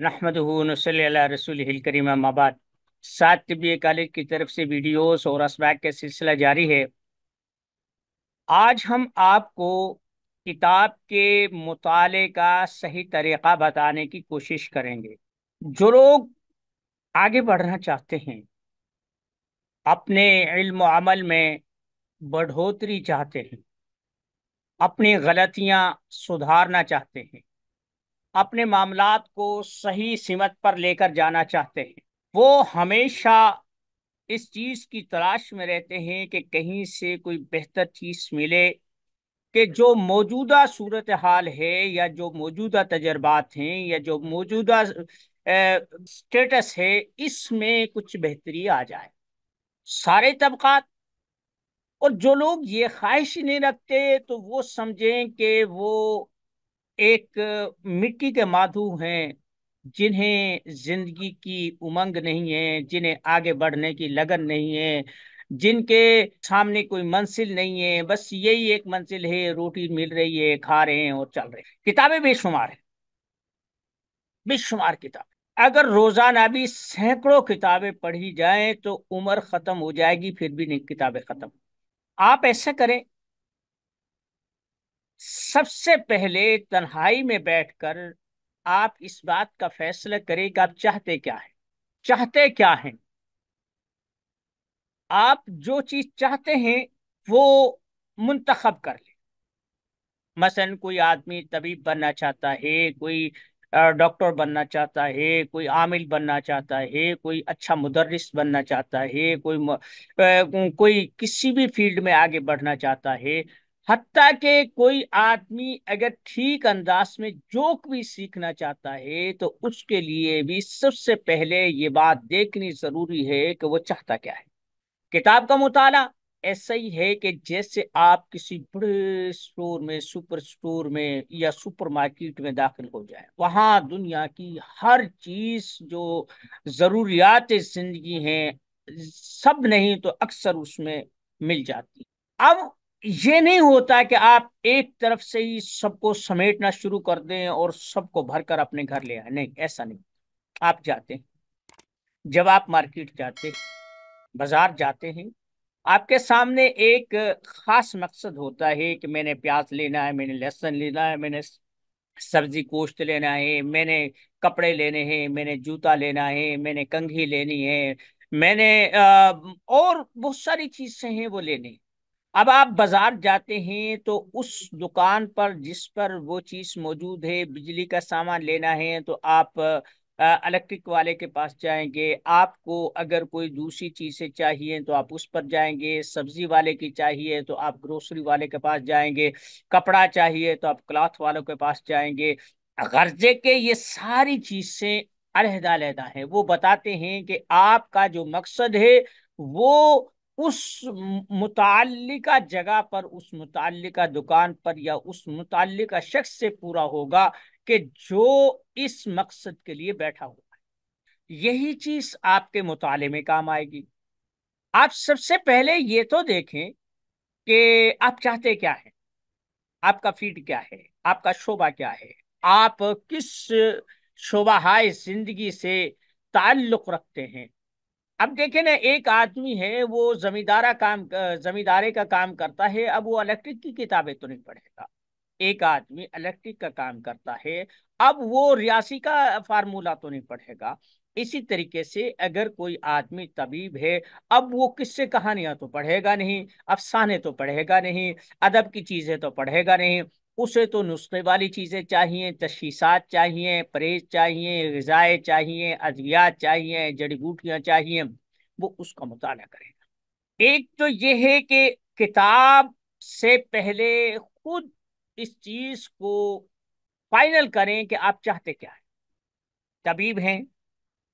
नहमदुहु व नसल्ली अला रसूलिहिल करीम अम्मा बाद। सात तिब्बी कॉलेज की तरफ से वीडियोस और असबाक का सिलसिला जारी है। आज हम आपको किताब के मुताले का सही तरीक़ा बताने की कोशिश करेंगे। जो लोग आगे बढ़ना चाहते हैं, अपने इल्म व अमल में बढ़ोतरी चाहते हैं, अपनी गलतियां सुधारना चाहते हैं, अपने मामलात को सही सिमत पर लेकर जाना चाहते हैं, वो हमेशा इस चीज की तलाश में रहते हैं कि कहीं से कोई बेहतर चीज मिले, कि जो मौजूदा सूरत हाल है या जो मौजूदा तजर्बात हैं या जो मौजूदा स्टेटस है, इसमें कुछ बेहतरी आ जाए। सारे तबकात और जो लोग ये ख्वाहिश नहीं रखते तो वो समझें कि वो एक मिट्टी के माधु हैं, जिन्हें जिंदगी की उमंग नहीं है, जिन्हें आगे बढ़ने की लगन नहीं है, जिनके सामने कोई मंजिल नहीं है, बस यही एक मंजिल है, रोटी मिल रही है, खा रहे हैं और चल रहे हैं। किताबें बेशुमार है, बेशुमार किताब। अगर रोजाना भी सैकड़ों किताबें पढ़ी जाएं तो उम्र खत्म हो जाएगी, फिर भी नहीं किताबें खत्म। आप ऐसा करें, सबसे पहले तन्हाई में बैठकर आप इस बात का फैसला करें कि आप चाहते क्या है। चाहते क्या हैं? आप जो चीज चाहते हैं वो मुंतखब कर लें। मसलन कोई आदमी तबीब बनना चाहता है, कोई डॉक्टर बनना चाहता है, कोई आमिल बनना चाहता है, कोई अच्छा मुदर्रिस बनना चाहता है, कोई किसी भी फील्ड में आगे बढ़ना चाहता है। हत्ता कि कोई आदमी अगर ठीक अंदाज में जोक भी सीखना चाहता है तो उसके लिए भी सबसे पहले ये बात देखनी जरूरी है कि वो चाहता क्या है। किताब का मुताला ऐसा ही है कि जैसे आप किसी बड़े स्टोर में, सुपर स्टोर में या सुपर मार्केट में दाखिल हो जाए, वहां दुनिया की हर चीज जो जरूरियात जिंदगी हैं, सब नहीं तो अक्सर उसमें मिल जाती। अब ये नहीं होता कि आप एक तरफ से ही सबको समेटना शुरू कर दें और सबको भरकर अपने घर ले आए। नहीं, ऐसा नहीं। आप जाते हैं, जब आप मार्केट जाते हैं, बाजार जाते हैं, आपके सामने एक खास मकसद होता है कि मैंने प्याज लेना है, मैंने लहसुन लेना है, मैंने सब्जी गोश्त लेना है, मैंने कपड़े लेने हैं, मैंने जूता लेना है, मैंने कंघी लेनी है, मैंने और बहुत सारी चीजें हैं वो लेनी है। अब आप बाजार जाते हैं तो उस दुकान पर जिस पर वो चीज मौजूद है, बिजली का सामान लेना है तो आप इलेक्ट्रिक वाले के पास जाएंगे। आपको अगर कोई दूसरी चीजें चाहिए तो आप उस पर जाएंगे। सब्जी वाले की चाहिए तो आप ग्रोसरी वाले के पास जाएंगे। कपड़ा चाहिए तो आप क्लॉथ वालों के पास जाएंगे। गर्जे के ये सारी चीजें अलहदा अलहदा है। वो बताते हैं कि आपका जो मकसद है वो उस मुताल्लिका जगह पर, उस मुताल्लिका दुकान पर या उस मुताल्लिका शख्स से पूरा होगा कि जो इस मकसद के लिए बैठा हुआ है। यही चीज आपके मुताले में काम आएगी। आप सबसे पहले ये तो देखें कि आप चाहते क्या है, आपका फील्ड क्या है, आपका शोबा क्या है, आप किस शोबा हाय जिंदगी से ताल्लुक रखते हैं। अब देखें ना, एक आदमी है वो जमींदारे का काम करता है। अब वो इलेक्ट्रिक की किताबें तो नहीं पढ़ेगा। एक आदमी इलेक्ट्रिक का काम करता है, अब वो रियासी का फार्मूला तो नहीं पढ़ेगा। इसी तरीके से अगर कोई आदमी तबीब है, अब वो किस्से कहानियां तो पढ़ेगा नहीं, अफसाने तो पढ़ेगा नहीं, अदब की चीजें तो पढ़ेगा नहीं। उसे तो नुस्खे वाली चीजें चाहिए, तशखीसात चाहिए, परहेज चाहिए, ग़िज़ाएं चाहिए, अद्वियात चाहिए, जड़ी बूटियां चाहिए। वो उसका मुताला करेगा। एक तो ये है कि किताब से पहले खुद इस चीज को फाइनल करें कि आप चाहते क्या है। तबीब हैं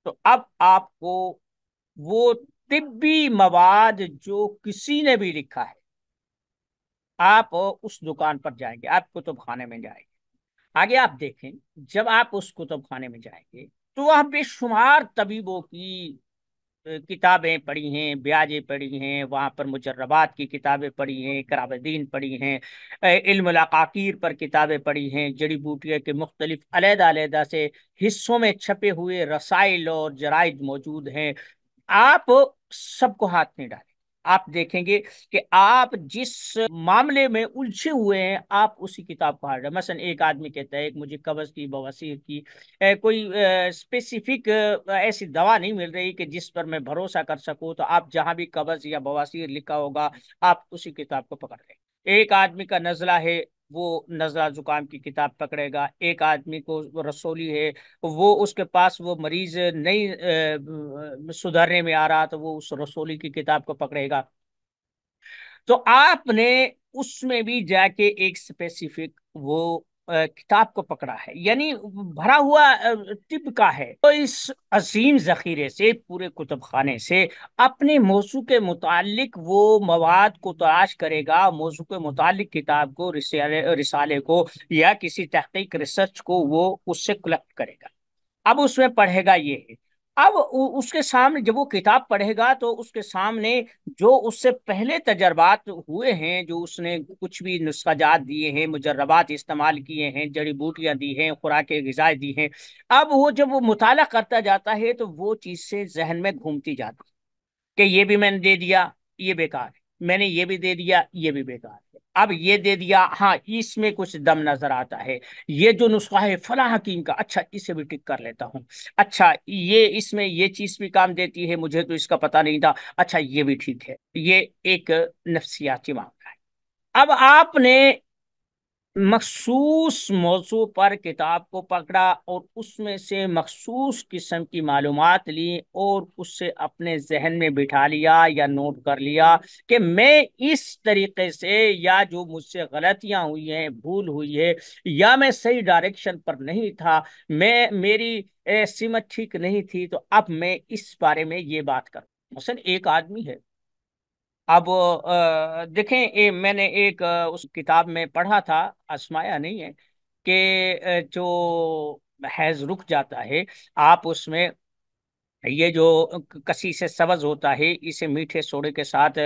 तो अब आपको वो तिब्बी मवाद जो किसी ने भी लिखा है, आप उस दुकान पर जाएंगे, आप कुतुब खाने में जाएंगे। आगे आप देखें, जब आप उस कुतुब खाने में जाएंगे तो वहां बेशुमार तबीबों की किताबें पढ़ी हैं, ब्याजें पढ़ी हैं, वहाँ पर मुजर्रबात की किताबें पढ़ी हैं, करामदीन पढ़ी हैं, इल्मुल अकाकीर पर किताबें पढ़ी हैं, जड़ी बूटियों के मुख्तलिफ अलहदा-अलहदा से हिस्सों में छपे हुए रसाइल और जराइद मौजूद हैं। आप सबको हाथ नहीं डालें। आप देखेंगे कि आप जिस मामले में उलझे हुए हैं, आप उसी किताब को हाथ डालें। मसलन एक आदमी कहता है कि मुझे कब्ज की, बवासीर की कोई स्पेसिफिक ऐसी दवा नहीं मिल रही कि जिस पर मैं भरोसा कर सकूं, तो आप जहां भी कब्ज या बवासीर लिखा होगा, आप उसी किताब को पकड़ लें। एक आदमी का नजला है, वो नजला जुकाम की किताब पकड़ेगा। एक आदमी को वो रसोली है, वो उसके पास वो मरीज नहीं सुधरने में आ रहा, तो वो उस रसोली की किताब को पकड़ेगा। तो आपने उसमें भी जाके एक स्पेसिफिक वो किताब को पकड़ा है, यानी भरा हुआ तिब का है। तो इस अजीम जखीरे से, पूरे कुतुब खाने से अपने मौजू के मुतालिक वो मवाद को तलाश करेगा, मौजू के मुतालिक किताब को, रिसाले रिसाले को या किसी तहकीक रिसर्च को वो उससे कलेक्ट करेगा। अब उसमें पढ़ेगा ये है। अब उसके सामने जब वो किताब पढ़ेगा, तो उसके सामने जो उससे पहले तजर्बात हुए हैं, जो उसने कुछ भी नुस्खाजात दिए हैं, मुजर्रबात इस्तेमाल किए हैं, जड़ी बूटियां दी हैं, खुराक ग़िज़ाएं दी हैं, अब वो जब वो मुताला करता जाता है, तो वो चीज़ से जहन में घूमती जाती है कि ये भी मैंने दे दिया, ये बेकार है, मैंने ये भी दे दिया, ये भी बेकार है, अब ये दे दिया, हाँ इसमें कुछ दम नजर आता है, ये जो नुस्खा है फला हकीम का, अच्छा इसे भी टिक कर लेता हूँ, अच्छा ये इसमें ये चीज भी काम देती है, मुझे तो इसका पता नहीं था, अच्छा ये भी ठीक है। ये एक नफ्सियाती मामला है। अब आपने मखसूस मौजू पर किताब को पकड़ा और उसमें से मखसूस किस्म की मालूमात ली और उससे अपने जहन में बिठा लिया या नोट कर लिया कि मैं इस तरीके से, या जो मुझसे गलतियां हुई हैं, भूल हुई है, या मैं सही डायरेक्शन पर नहीं था, मैं मेरी सिमत ठीक नहीं थी, तो अब मैं इस बारे में ये बात करूं। मसलन एक आदमी है, अब देखें, मैंने एक उस किताब में पढ़ा था, आजमाया नहीं है, कि जो हैज रुक जाता है, आप उसमें ये जो कसी से सब्ज होता है, इसे मीठे सोडे के साथ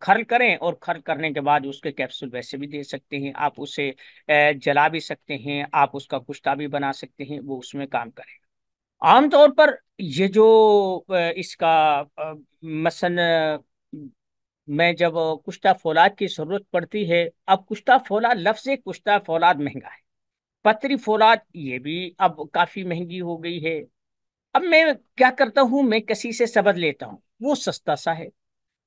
खर्ल करें, और खर्ल करने के बाद उसके कैप्सूल वैसे भी दे सकते हैं, आप उसे जला भी सकते हैं, आप उसका कुश्ता भी बना सकते हैं, वो उसमें काम करें। आमतौर पर ये जो इसका मसन मैं जब कुश्ता फौलाद की जरूरत पड़ती है, अब कुश्ता फौलाद, लफ्ज कुश्ता फौलाद महंगा है, पतरी फौलाद ये भी अब काफी महंगी हो गई है। अब मैं क्या करता हूँ, मैं किसी से सबद लेता हूँ, वो सस्ता सा है।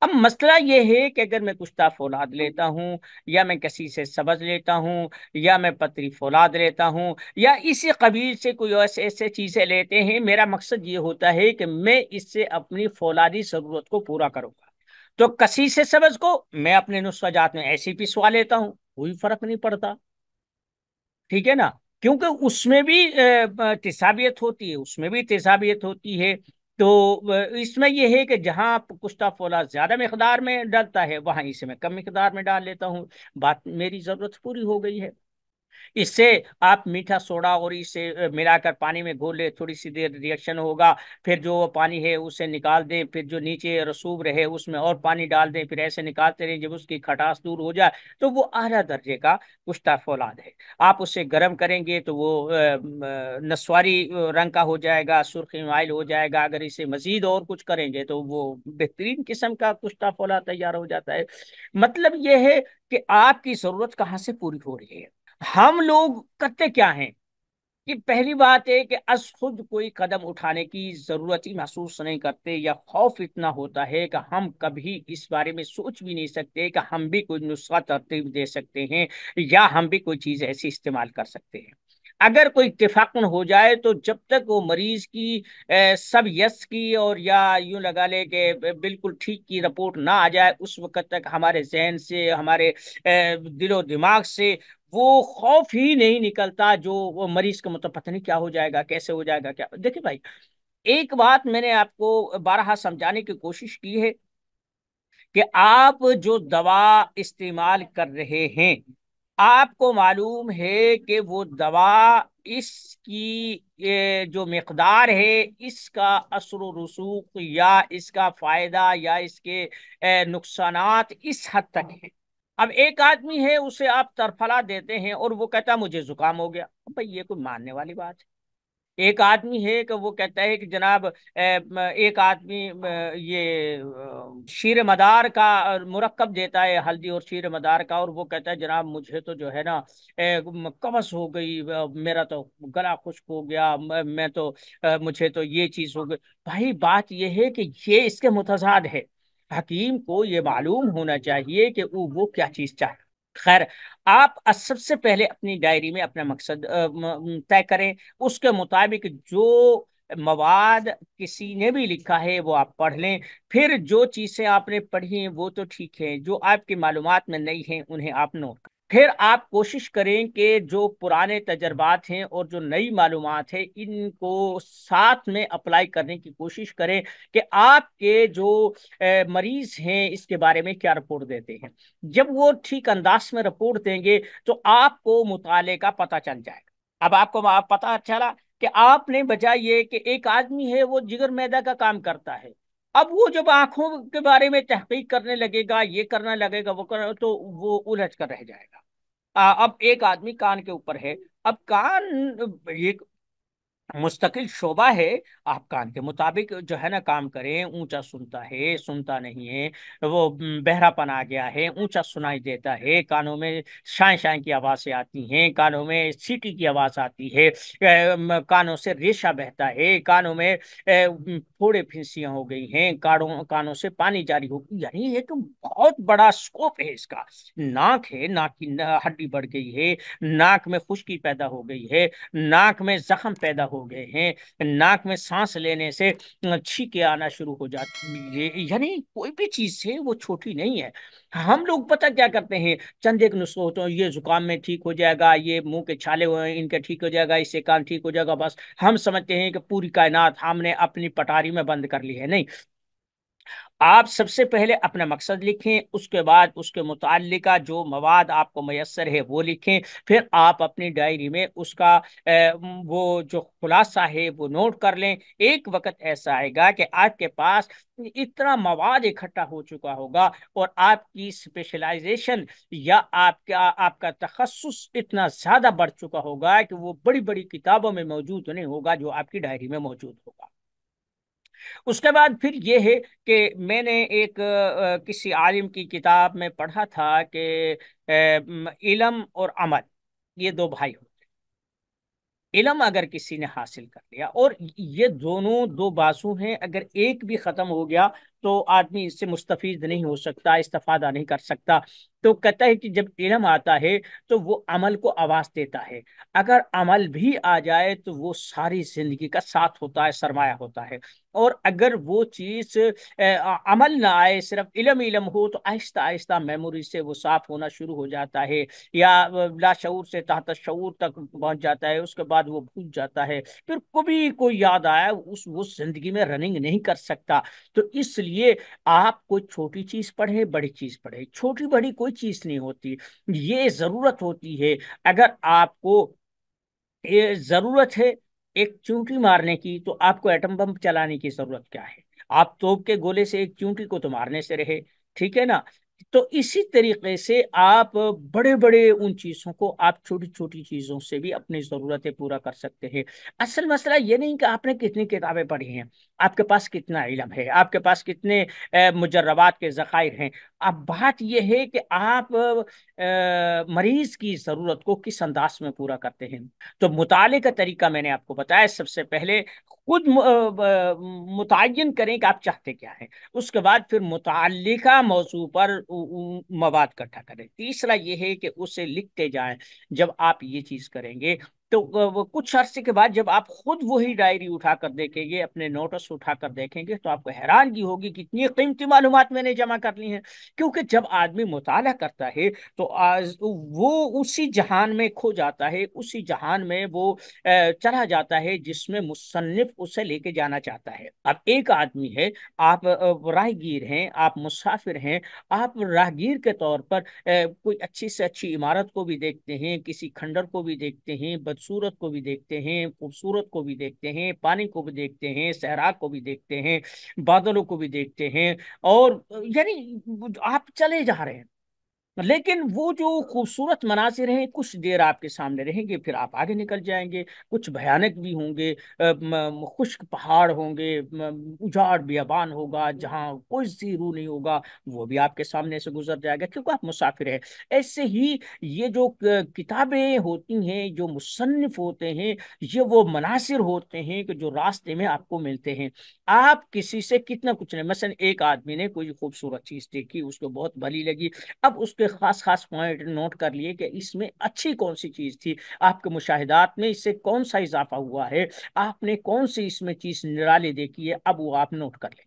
अब मसला ये है कि अगर मैं कुश्ता फौलाद लेता हूँ, या मैं किसी से सबज लेता हूँ, या मैं पतरी फौलाद लेता हूँ, या इसी कबील से कोई ऐसे ऐसे चीजें लेते हैं, मेरा मकसद ये होता है कि मैं इससे अपनी फौलादी जरूरत को पूरा करूंगा। तो कसी से सबज को मैं अपने नुस्खा जात में ऐसे ही पिसवा लेता हूँ, कोई फर्क नहीं पड़ता। ठीक है ना, क्योंकि उसमें भी तेजाबियत होती है, उसमें भी तेजाबियत होती है। तो इसमें यह है कि जहां कुश्ता फोला ज्यादा मिकदार में डलता है, वहां इसे मैं कम मिकदार में डाल लेता हूँ, बात मेरी जरूरत पूरी हो गई है। इससे आप मीठा सोडा और इसे मिलाकर पानी में घोल ले, थोड़ी सी देर रिएक्शन होगा, फिर जो पानी है उसे निकाल दें, फिर जो नीचे रसूब रहे उसमें और पानी डाल दें, फिर ऐसे निकालते रहें, जब उसकी खटास दूर हो जाए, तो वो आला दर्जे का कुश्ता फौलाद है। आप उसे गर्म करेंगे तो वो नस्वारी रंग का हो जाएगा, सुर्खी माइल हो जाएगा। अगर इसे मजीद और कुछ करेंगे तो वो बेहतरीन किस्म का कुश्ता फौलाद तैयार हो जाता है। मतलब यह है कि आपकी जरूरत कहाँ से पूरी हो रही है। हम लोग करते क्या हैं कि पहली बात है कि अस खुद कोई कदम उठाने की जरूरत ही महसूस नहीं करते, या खौफ इतना होता है कि हम कभी इस बारे में सोच भी नहीं सकते कि हम भी कोई नुस्खा तरतीब दे सकते हैं, या हम भी कोई चीज ऐसी इस्तेमाल कर सकते हैं। अगर कोई इत्तेफाकन हो जाए, तो जब तक वो मरीज की सब यस की, और या यूं लगा ले कि बिल्कुल ठीक की रिपोर्ट ना आ जाए, उस वक्त तक हमारे जहन से, हमारे दिलो दिमाग से वो खौफ ही नहीं निकलता, जो वो मरीज का मतलब पता नहीं क्या हो जाएगा, कैसे हो जाएगा, क्या। देखिए भाई, एक बात मैंने आपको बारहा समझाने की कोशिश की है कि आप जो दवा इस्तेमाल कर रहे हैं, आपको मालूम है कि वो दवा, इसकी ये जो मिकदार है, इसका असर व रसूख या इसका फायदा या इसके नुकसानात इस हद तक है। अब एक आदमी है, उसे आप तरफला देते हैं और वो कहता है मुझे जुकाम हो गया। अब भाई ये कोई मानने वाली बात है? एक आदमी है कि वो कहता है कि जनाब एक आदमी ये शीर मदार का मुरक्कब देता है, हल्दी और शीर मदार का, और वो कहता है जनाब मुझे तो जो है ना कबस हो गई, मेरा तो गला खुश्क हो गया, मैं तो मुझे तो ये चीज हो गई। भाई बात ये है कि ये इसके मुतजाद है। हकीम को ये मालूम होना चाहिए कि वो क्या चीज चाहे। खैर, आप सबसे पहले अपनी डायरी में अपना मकसद तय करें। उसके मुताबिक जो मवाद किसी ने भी लिखा है वो आप पढ़ लें। फिर जो चीजें आपने पढ़ी हैं वो तो ठीक है, जो आपकी मालूमात में नहीं है उन्हें आप नोट करें। फिर आप कोशिश करें कि जो पुराने तजर्बात हैं और जो नई मालूमात है इनको साथ में अप्लाई करने की कोशिश करें कि आपके जो मरीज हैं इसके बारे में क्या रिपोर्ट देते हैं। जब वो ठीक अंदाज में रिपोर्ट देंगे तो आपको मुताले का पता चल जाएगा। अब आपको पता चला कि आपने बजाय ये कि एक आदमी है वो जिगर मैदा का काम करता है, अब वो जब आंखों के बारे में तहकीक करने लगेगा, ये करने लगेगा, वो कर, तो वो उलझ कर रह जाएगा। अब एक आदमी कान के ऊपर है। अब कान एक मुस्तकिल शोबा है। आप कान के मुताबिक जो है ना काम करें। ऊंचा सुनता है, सुनता नहीं है, वो बहरापन आ गया है, ऊंचा सुनाई देता है, कानों में शाय शाय की आवाजें आती हैं, कानों में सीटी की आवाज आती है, कानों से रेशा बहता है, कानों में फोड़े फिंसियां हो गई हैं, कानों से पानी जारी हो, यानी एक बहुत बड़ा स्कोप है इसका। नाक है, नाक की हड्डी बढ़ गई है, नाक में खुश्की पैदा हो गई है, नाक में जख्म पैदा हो गए हैं, नाक में सांस लेने से छींके आना शुरू हो जाती है। यानी कोई भी चीज है वो छोटी नहीं है। हम लोग पता क्या करते हैं, चंद एक नुस्खे होते हैं, ये जुकाम में ठीक हो जाएगा, ये मुंह के छाले हुए हैं इनके ठीक हो जाएगा, इससे कान ठीक हो जाएगा, बस हम समझते हैं कि पूरी कायनात हमने अपनी पटारी में बंद कर ली है। नहीं, आप सबसे पहले अपना मकसद लिखें, उसके बाद उसके मुताल्लिका जो मवाद आपको मैसर है वो लिखें। फिर आप अपनी डायरी में उसका वो जो खुलासा है वो नोट कर लें। एक वक्त ऐसा आएगा कि आपके पास इतना मवाद इकट्ठा हो चुका होगा और आपकी स्पेशलाइजेशन या आपका तखस्सुस इतना ज्यादा बढ़ चुका होगा कि वो बड़ी बड़ी किताबों में मौजूद नहीं होगा जो आपकी डायरी में मौजूद होगा। उसके बाद फिर ये है कि मैंने एक किसी आलिम की किताब में पढ़ा था कि इल्म और अमल, ये दो भाई होते हैं। इल्म अगर किसी ने हासिल कर लिया, और ये दोनों दो बाजू हैं, अगर एक भी खत्म हो गया तो आदमी इससे मुस्तफीद नहीं हो सकता, इस्तेफादा नहीं कर सकता। तो कहता है कि जब इल्म आता है तो वो अमल को आवाज देता है। अगर अमल भी आ जाए तो वो सारी जिंदगी का साथ होता है, सरमाया होता है। और अगर वो चीज अमल ना आए, सिर्फ इल्म इल्म हो, तो आहिस्ता आहिस्ता मेमोरी से वो साफ होना शुरू हो जाता है, या लाशऊर से तहत शऊर तक पहुंच जाता है, उसके बाद वो भूल जाता है। फिर कभी कोई याद आया वो जिंदगी में रनिंग नहीं कर सकता। तो इसलिए आप कोई छोटी चीज पढ़े, बड़ी चीज पढ़े, छोटी बड़ी कोई चीज नहीं होती। ये जरूरत होती है। अगर आपको ये जरूरत है एक चूंटी मारने की, तो आपको एटम बम चलाने की जरूरत क्या है? आप तोप के गोले से एक चूंटी को तो मारने से रहे। ठीक है ना? तो इसी तरीके से आप बड़े बड़े उन चीजों को आप छोटी छोटी चीजों से भी अपनी जरूरतें पूरा कर सकते हैं। असल मसला ये नहीं कि आपने कितनी किताबें पढ़ी हैं, आपके पास कितना इल्म है, आपके पास कितने मुजर्रबात के जखायर हैं। अब बात यह है कि आप मरीज की जरूरत को किस अंदाज में पूरा करते हैं। तो मुताले का तरीका मैंने आपको बताया। सबसे पहले खुद मुतय्यन करें कि आप चाहते क्या हैं। उसके बाद फिर मुताल्लिका मौजू पर मवाद इकट्ठा करें। तीसरा ये है कि उसे लिखते जाएं। जब आप ये चीज करेंगे तो वो कुछ अरसे के बाद जब आप खुद वही डायरी उठाकर देखेंगे, अपने नोट्स उठाकर देखेंगे, तो आपको हैरानगी होगी कि इतनी कीमती मालूमात मैंने जमा कर ली हैं। क्योंकि जब आदमी मुताला करता है तो आज वो उसी जहान में खो जाता है, उसी जहान में वो चला जाता है जिसमें मुसन्निफ उसे लेके जाना चाहता है। अब एक आदमी है, आप राहगीर हैं, आप मुसाफिर हैं, आप राहगीर के तौर पर कोई अच्छी से अच्छी इमारत को भी देखते हैं, किसी खंडर को भी देखते हैं, बदसूरत को भी देखते हैं, खूबसूरत को भी देखते हैं, पानी को भी देखते हैं, सहरा को भी देखते हैं, बादलों को भी देखते हैं, और यानी आप चले जा रहे हैं। लेकिन वो जो खूबसूरत मनासिर हैं कुछ देर आपके सामने रहेंगे, फिर आप आगे निकल जाएंगे। कुछ भयानक भी होंगे, खुश्क पहाड़ होंगे, उजाड़ बियाबान होगा जहाँ कोई सी रूह नहीं होगा, वो भी आपके सामने से गुजर जाएगा, क्योंकि आप मुसाफिर हैं। ऐसे ही ये जो किताबें होती हैं, जो मुसन्निफ होते हैं, ये वो मनासिर होते हैं कि जो रास्ते में आपको मिलते हैं। आप किसी से कितना कुछ नहीं, मसलन एक आदमी ने कोई खूबसूरत चीज देखी, उसको बहुत भली लगी, अब उसके खास खास पॉइंट नोट कर लिए कि इसमें अच्छी कौन सी चीज थी, आपके मुशाहिदात में इससे कौन सा इजाफा हुआ है, आपने कौन सी इसमें चीज निराली देखी है, अब वो आप नोट कर लें।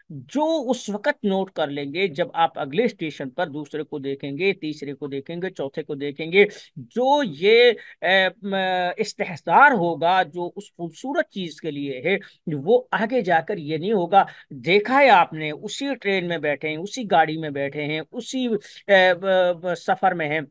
जो उस वक्त नोट कर लेंगे जब आप अगले स्टेशन पर दूसरे को देखेंगे, तीसरे को देखेंगे, चौथे को देखेंगे, जो ये इस्तेहसार होगा जो उस खूबसूरत चीज के लिए है, वो आगे जाकर ये नहीं होगा, देखा है आपने, उसी ट्रेन में बैठे हैं, उसी गाड़ी में बैठे हैं, उसी सफर में हैं,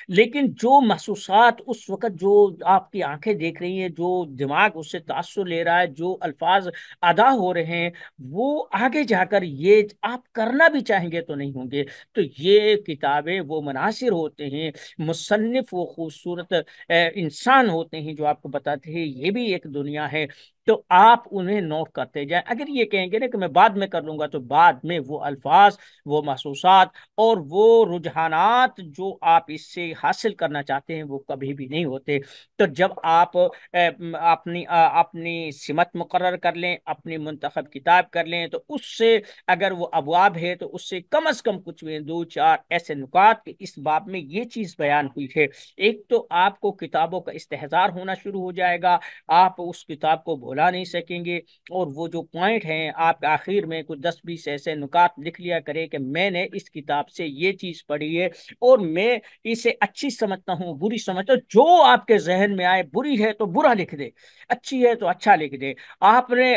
लेकिन जो महसूसात उस वक्त जो आपकी आंखें देख रही हैं, जो दिमाग उससे तासुर ले रहा है, जो अल्फाज अदा हो रहे हैं, वो आगे जाकर ये आप करना भी चाहेंगे तो नहीं होंगे। तो ये किताबें वो मनासिर होते हैं, मुसन्निफ वो खूबसूरत इंसान होते हैं जो आपको बताते हैं ये भी एक दुनिया है। तो आप उन्हें नोट करते जाएं। अगर ये कहेंगे ना कि मैं बाद में कर लूंगा, तो बाद में वो अल्फाज, वो महसूसात और वो रुझानात जो आप इससे हासिल करना चाहते हैं वो कभी भी नहीं होते। तो जब आप अपनी सिमत मुकर्रर कर लें, अपनी मुंतखब किताब कर लें, तो उससे अगर वो अबवाब है तो उससे कम अज कम कुछ भी दो चार ऐसे नुकात कि इस बाब में ये चीज बयान हुई है। एक तो आपको किताबों का इस्तेहजार होना शुरू हो जाएगा, आप उस किताब को भुला नहीं सकेंगे, और वो जो पॉइंट हैं आप आखिर में कुछ 10-20 ऐसे नुकात लिख लिया करें कि मैंने इस किताब से ये चीज पढ़ी है और मैं इसे अच्छी समझता हूँ, बुरी समझता हूँ। जो आपके जहन में आए, बुरी है तो बुरा लिख दे, अच्छी है तो अच्छा लिख दे। आपने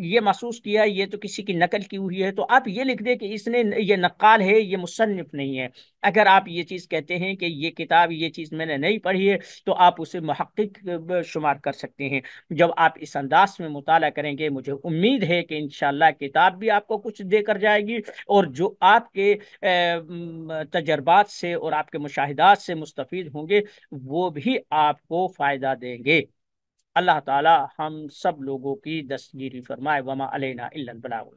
ये महसूस किया ये तो किसी की नकल की हुई है, तो आप ये लिख दे कि इसने, ये नक्काल है, ये मुसन्निफ नहीं है। अगर आप ये चीज कहते हैं कि ये किताब, ये चीज मैंने नहीं पढ़ी है, तो आप उसे मुहक्किक शुमार कर सकते हैं। जब आप इस अंदाज में मुताला करेंगे, मुझे उम्मीद है कि इंशाल्लाह किताब भी आपको कुछ देकर जाएगी, और जो आपके तजर्बात से और आपके मुशाहिदात से मुस्तफीद होंगे, वो भी आपको फायदा देंगे। अल्लाह ताला हम सब लोगों की दस्तगीरी फरमाए। वमा अलैना इल्लल बलाग।